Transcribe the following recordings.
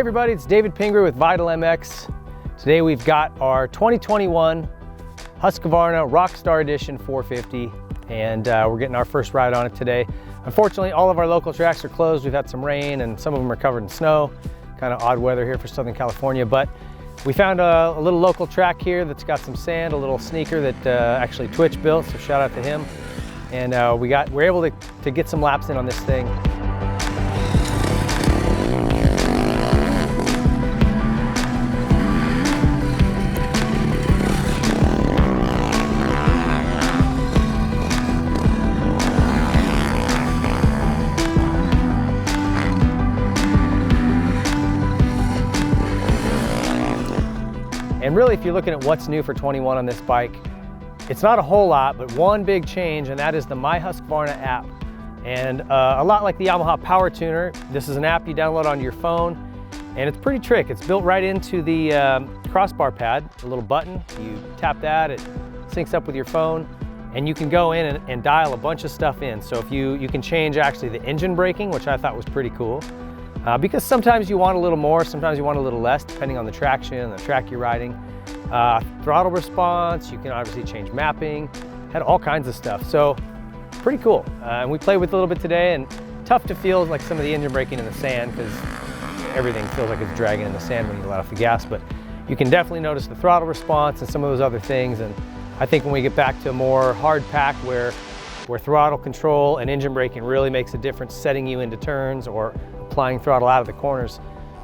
everybody, it's David Pingree with Vital MX. Today we've got our 2021 Husqvarna Rockstar Edition 450, and we're getting our first ride on it today. Unfortunately, all of our local tracks are closed. We've had some rain and some of them are covered in snow. Kind of odd weather here for Southern California, but we found a little local track here that's got some sand, a little sneaker that actually Twitch built, so shout out to him. And we're able to get some laps in on this thing. And really, if you're looking at what's new for 21 on this bike, it's not a whole lot, but one big change, and that is the myHusqvarna app. And a lot like the Yamaha Power Tuner, this is an app you download onto your phone, and it's pretty trick. It's built right into the crossbar pad, a little button. You tap that, it syncs up with your phone, and you can go in and dial a bunch of stuff in. So if you can change actually the engine braking, which I thought was pretty cool. Because sometimes you want a little more, sometimes you want a little less, depending on the traction, the track you're riding. Throttle response, you can obviously change mapping, had all kinds of stuff. So pretty cool. And we played with it a little bit today, and tough to feel like some of the engine braking in the sand, because everything feels like it's dragging in the sand when you let off the gas. But you can definitely notice the throttle response and some of those other things. And I think when we get back to a more hard pack where throttle control and engine braking really makes a difference, setting you into turns or applying throttle out of the corners,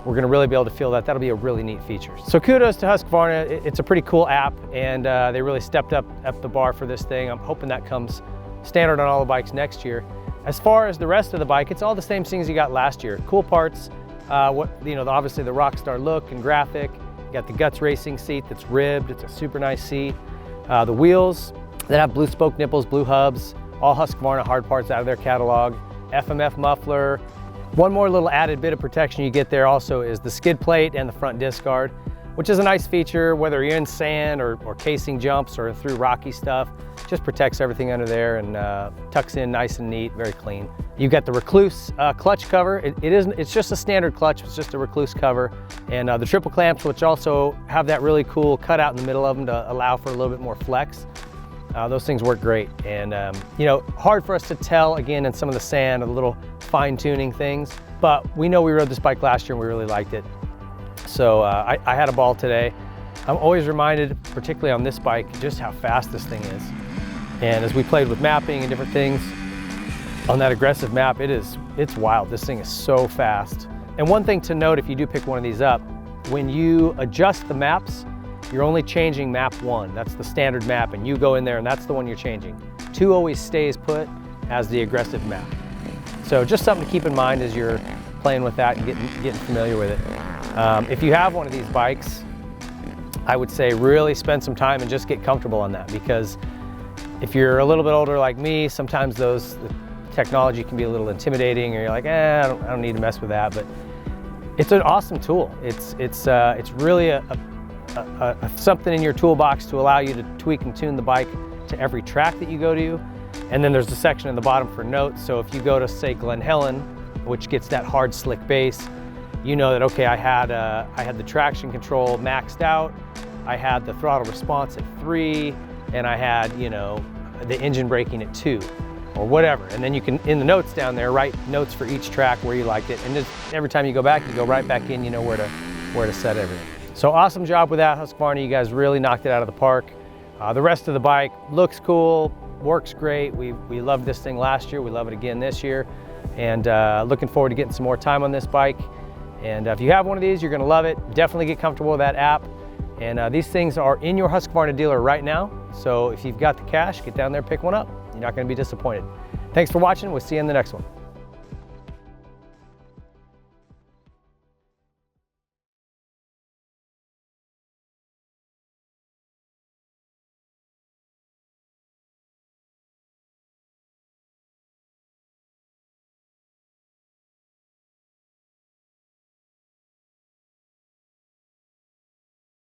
we're going to really be able to feel that. That'll be a really neat feature. So kudos to Husqvarna. It's a pretty cool app, and they really stepped up the bar for this thing. I'm hoping that comes standard on all the bikes next year. As far as the rest of the bike, it's all the same things you got last year. Cool parts, obviously the Rockstar look and graphic. You got the Guts racing seat that's ribbed. It's a super nice seat. The wheels that have blue spoke nipples, blue hubs, all Husqvarna hard parts out of their catalog. FMF muffler. One more little added bit of protection you get there also is the skid plate and the front disc guard, which is a nice feature whether you're in sand or casing jumps or through rocky stuff. Just protects everything under there and tucks in nice and neat, very clean. You've got the Recluse clutch cover. It's just a standard clutch, it's just a Recluse cover. And the triple clamps, which also have that really cool cutout in the middle of them to allow for a little bit more flex. Those things work great, and hard for us to tell again in some of the sand, the little fine-tuning things, but we know we rode this bike last year and we really liked it. So I had a ball today. I'm always reminded, particularly on this bike, just how fast this thing is. And as we played with mapping and different things on that aggressive map, it's wild. This thing is so fast. And one thing to note, if you do pick one of these up, when you adjust the maps, you're only changing map 1. That's the standard map, and you go in there and that's the one you're changing. 2 always stays put as the aggressive map. So just something to keep in mind as you're playing with that and getting familiar with it. If you have one of these bikes, I would say really spend some time and just get comfortable on that, because if you're a little bit older like me, sometimes the technology can be a little intimidating, or you're like, I don't need to mess with that. But it's an awesome tool. It's really something in your toolbox to allow you to tweak and tune the bike to every track that you go to. And then there's a section in the bottom for notes. So if you go to, say, Glen Helen, which gets that hard slick bass, you know that, okay, I had the traction control maxed out, I had the throttle response at 3, and I had, the engine braking at 2, or whatever. And then you can, in the notes down there, write notes for each track where you liked it. And just every time you go back, you go right back in, you know where to set everything. So awesome job with that, Husqvarna. You guys really knocked it out of the park. The rest of the bike looks cool, works great. We loved this thing last year. We love it again this year. And looking forward to getting some more time on this bike. And if you have one of these, you're gonna love it. Definitely get comfortable with that app. And these things are in your Husqvarna dealer right now. So if you've got the cash, get down there, pick one up. You're not gonna be disappointed. Thanks for watching. We'll see you in the next one.